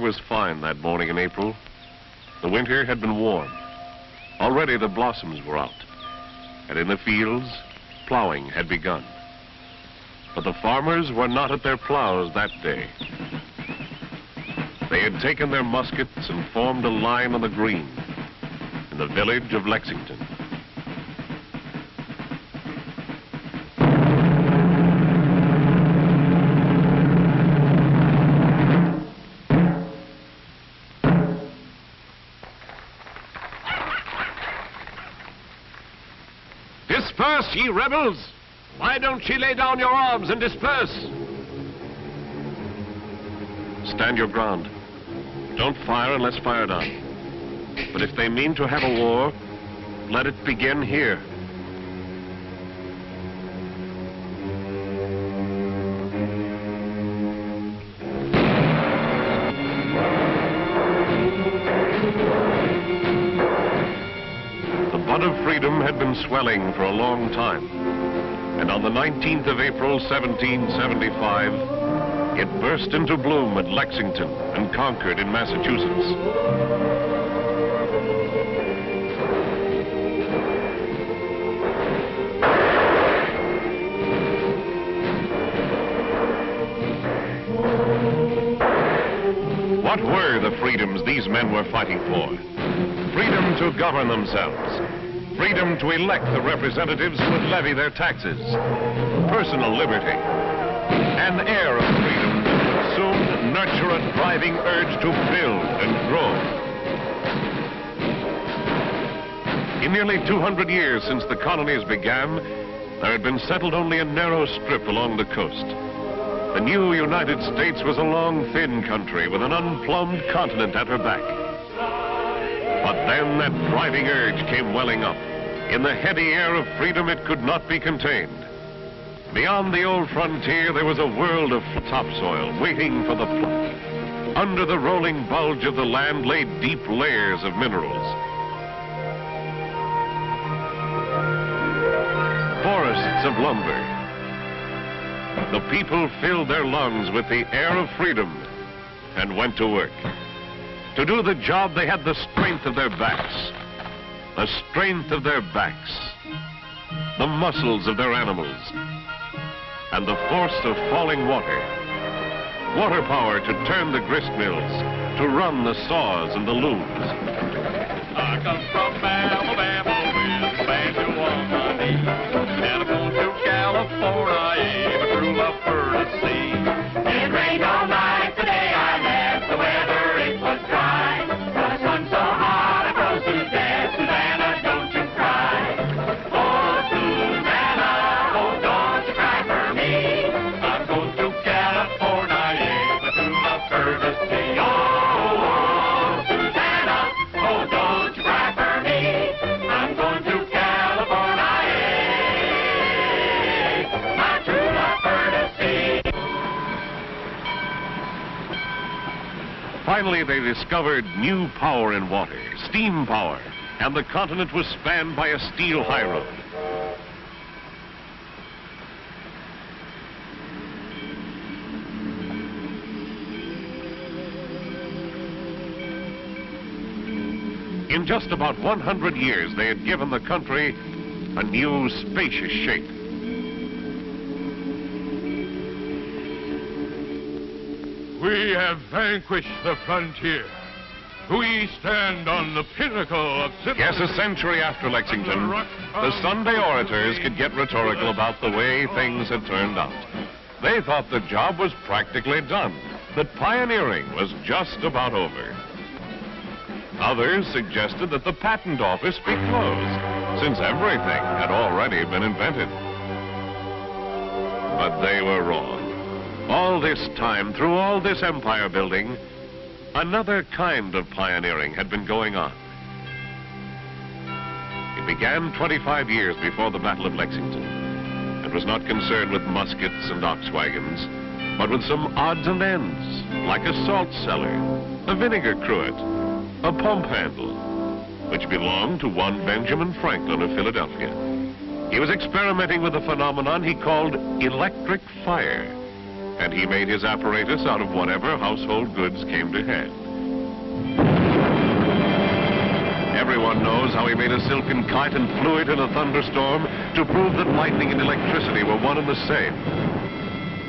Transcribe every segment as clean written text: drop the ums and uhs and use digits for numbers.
was fine that morning in April. The winter had been warm. Already the blossoms were out. And in the fields, plowing had begun. But the farmers were not at their plows that day. They had taken their muskets and formed a line on the green in the village of Lexington. Disperse, ye rebels! Why don't ye lay down your arms and disperse? Stand your ground. Don't fire unless fired on. But if they mean to have a war, let it begin here. The bud of freedom had been swelling for a long time. And on the 19th of April, 1775, it burst into bloom at Lexington and Concord in Massachusetts. What were the freedoms these men were fighting for? Freedom to govern themselves. Freedom to elect the representatives who would levy their taxes. Personal liberty. An air of freedom that would soon nurture a driving urge to build and grow. In nearly 200 years since the colonies began, there had been settled only a narrow strip along the coast. The new United States was a long, thin country with an unplumbed continent at her back. But then that driving urge came welling up. In the heady air of freedom, it could not be contained. Beyond the old frontier, there was a world of topsoil waiting for the pluck. Under the rolling bulge of the land lay deep layers of minerals. Forests of lumber. The people filled their lungs with the air of freedom and went to work. To do the job, they had the strength of their backs. The strength of their backs. The muscles of their animals. And the force of falling water. Water power to turn the grist mills, to run the saws and the looms. I come from Alabama with a banjo on my knee. And I'm going to California, but through my furnace sea. It rained all night today, I left the weather, it was dry. But the sun's so hot, I froze to death. Susanna, don't you cry. Oh, Susanna, oh, don't you cry for me. I'm going to California, but through my furnace sea. Oh, Susanna, oh, don't you cry for me. I'm going to California, my true love furnace sea. Finally, they discovered new power in water, steam power, and the continent was spanned by a steel highroad. In just about 100 years, they had given the country a new, spacious shape. We have vanquished the frontier. We stand on the pinnacle of civilization. Yes, a century after Lexington, the Sunday orators could get rhetorical about the way things had turned out. They thought the job was practically done, that pioneering was just about over. Others suggested that the patent office be closed, since everything had already been invented. But they were wrong. All this time, through all this empire building, another kind of pioneering had been going on. It began 25 years before the Battle of Lexington, and was not concerned with muskets and ox wagons, but with some odds and ends, like a salt cellar, a vinegar cruet, a pump handle, which belonged to one Benjamin Franklin of Philadelphia. He was experimenting with a phenomenon he called electric fire. and he made his apparatus out of whatever household goods came to hand. Everyone knows how he made a silken kite and flew it in a thunderstorm to prove that lightning and electricity were one and the same.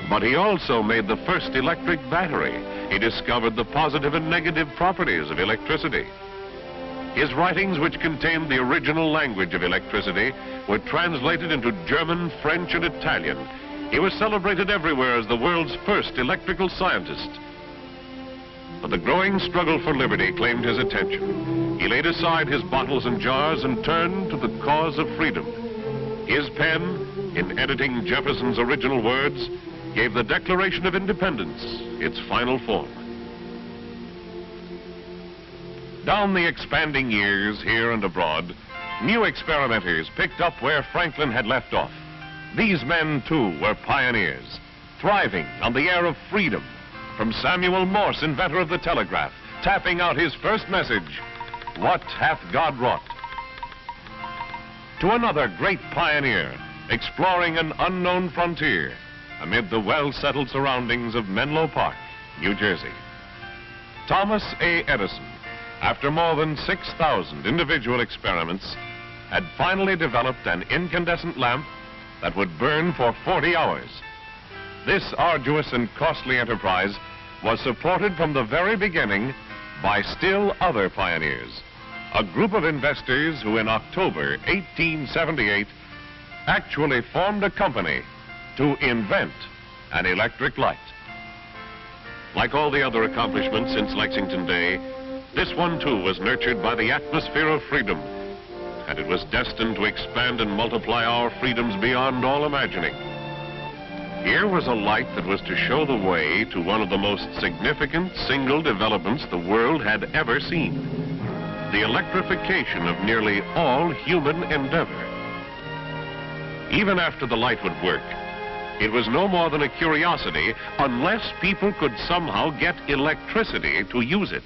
But he also made the first electric battery. He discovered the positive and negative properties of electricity. His writings, which contained the original language of electricity, were translated into German, French, and Italian. He was celebrated everywhere as the world's first electrical scientist. But the growing struggle for liberty claimed his attention. He laid aside his bottles and jars and turned to the cause of freedom. His pen, in editing Jefferson's original words, gave the Declaration of Independence its final form. Down the expanding years, here and abroad, new experimenters picked up where Franklin had left off. These men, too, were pioneers, thriving on the air of freedom, from Samuel Morse, inventor of the telegraph, tapping out his first message, "What hath God wrought?" To another great pioneer, exploring an unknown frontier amid the well-settled surroundings of Menlo Park, New Jersey. Thomas A. Edison, after more than 6,000 individual experiments, had finally developed an incandescent lamp that would burn for 40 hours. This arduous and costly enterprise was supported from the very beginning by still other pioneers, a group of investors who in October 1878 actually formed a company to invent an electric light. Like all the other accomplishments since Lexington Day, this one too was nurtured by the atmosphere of freedom, and it was destined to expand and multiply our freedoms beyond all imagining. Here was a light that was to show the way to one of the most significant single developments the world had ever seen, the electrification of nearly all human endeavor. Even after the light would work, it was no more than a curiosity unless people could somehow get electricity to use it.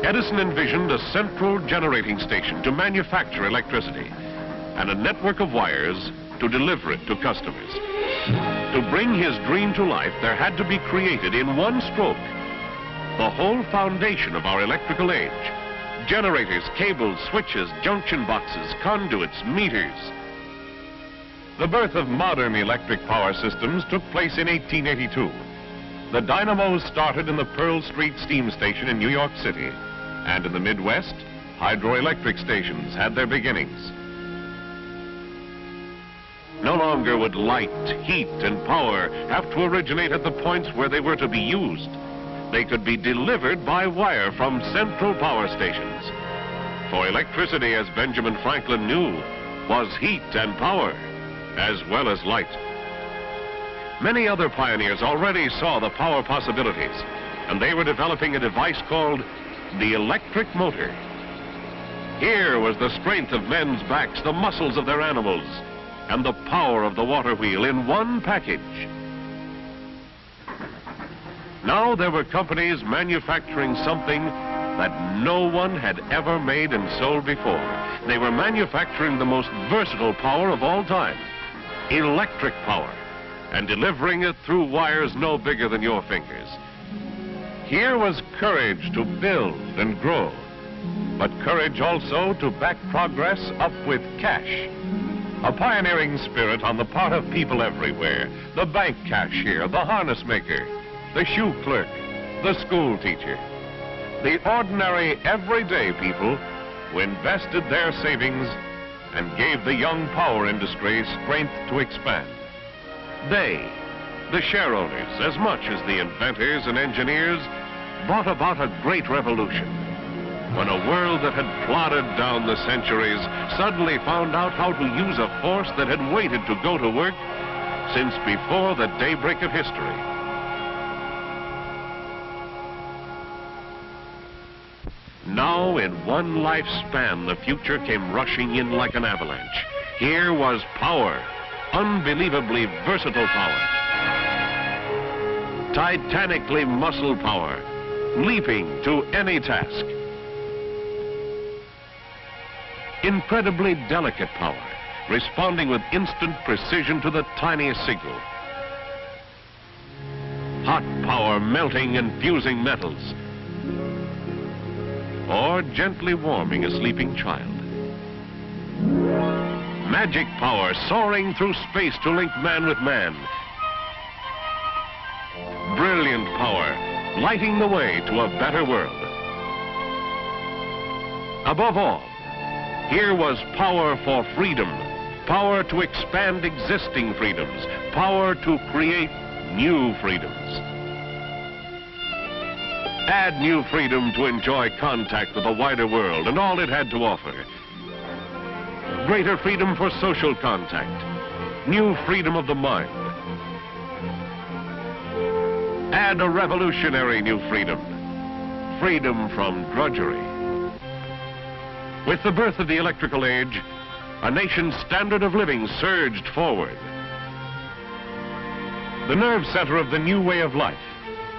Edison envisioned a central generating station to manufacture electricity and a network of wires to deliver it to customers. To bring his dream to life, there had to be created in one stroke the whole foundation of our electrical age: generators, cables, switches, junction boxes, conduits, meters. The birth of modern electric power systems took place in 1882. The dynamos started in the Pearl Street Steam Station in New York City, and in the Midwest, hydroelectric stations had their beginnings. No longer would light, heat, and power have to originate at the points where they were to be used. They could be delivered by wire from central power stations. For electricity, as Benjamin Franklin knew, was heat and power, as well as light. Many other pioneers already saw the power possibilities, and they were developing a device called the electric motor. Here was the strength of men's backs, the muscles of their animals, and the power of the water wheel in one package. Now there were companies manufacturing something that no one had ever made and sold before. They were manufacturing the most versatile power of all time, electric power, and delivering it through wires no bigger than your fingers. Here was courage to build and grow, but courage also to back progress up with cash. A pioneering spirit on the part of people everywhere: the bank cashier, the harness maker, the shoe clerk, the school teacher. The ordinary, everyday people who invested their savings and gave the young power industry strength to expand. They, the shareholders, as much as the inventors and engineers, brought about a great revolution. When a world that had plodded down the centuries suddenly found out how to use a force that had waited to go to work since before the daybreak of history. Now, in one lifespan, the future came rushing in like an avalanche. Here was power, unbelievably versatile power, titanically muscle power, leaping to any task. Incredibly delicate power, responding with instant precision to the tiniest signal. hot power melting and fusing metals, or gently warming a sleeping child. Magic power soaring through space to link man with man. Brilliant power lighting the way to a better world. Above all, here was power for freedom, power to expand existing freedoms, power to create new freedoms. Add new freedom to enjoy contact with the wider world and all it had to offer. Greater freedom for social contact, new freedom of the mind. Add a revolutionary new freedom, freedom from drudgery. With the birth of the electrical age, a nation's standard of living surged forward. The nerve center of the new way of life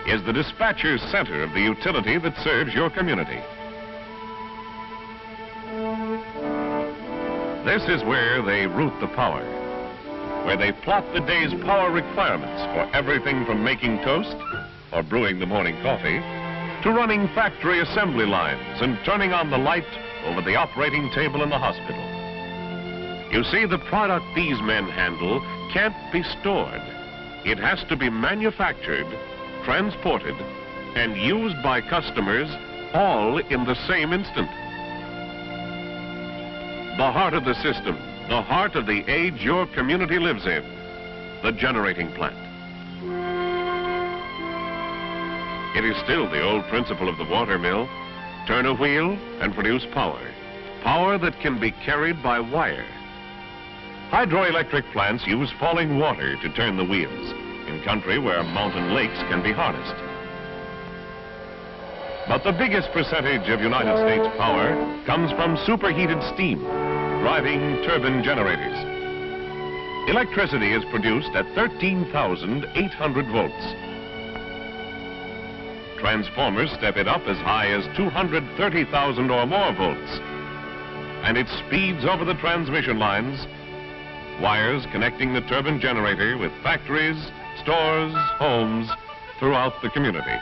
is the dispatcher's center of the utility that serves your community. This is where they route the power, where they plot the day's power requirements for everything from making toast or brewing the morning coffee to running factory assembly lines and turning on the light over the operating table in the hospital. You see, the product these men handle can't be stored. It has to be manufactured, transported, and used by customers all in the same instant. The heart of the system, the heart of the age your community lives in, the generating plant. It is still the old principle of the water mill. Turn a wheel and produce power. Power that can be carried by wire. Hydroelectric plants use falling water to turn the wheels in country where mountain lakes can be harnessed. But the biggest percentage of United States power comes from superheated steam, driving turbine generators. Electricity is produced at 13,800 volts. Transformers step it up as high as 230,000 or more volts. And it speeds over the transmission lines, wires connecting the turbine generator with factories, stores, homes throughout the community.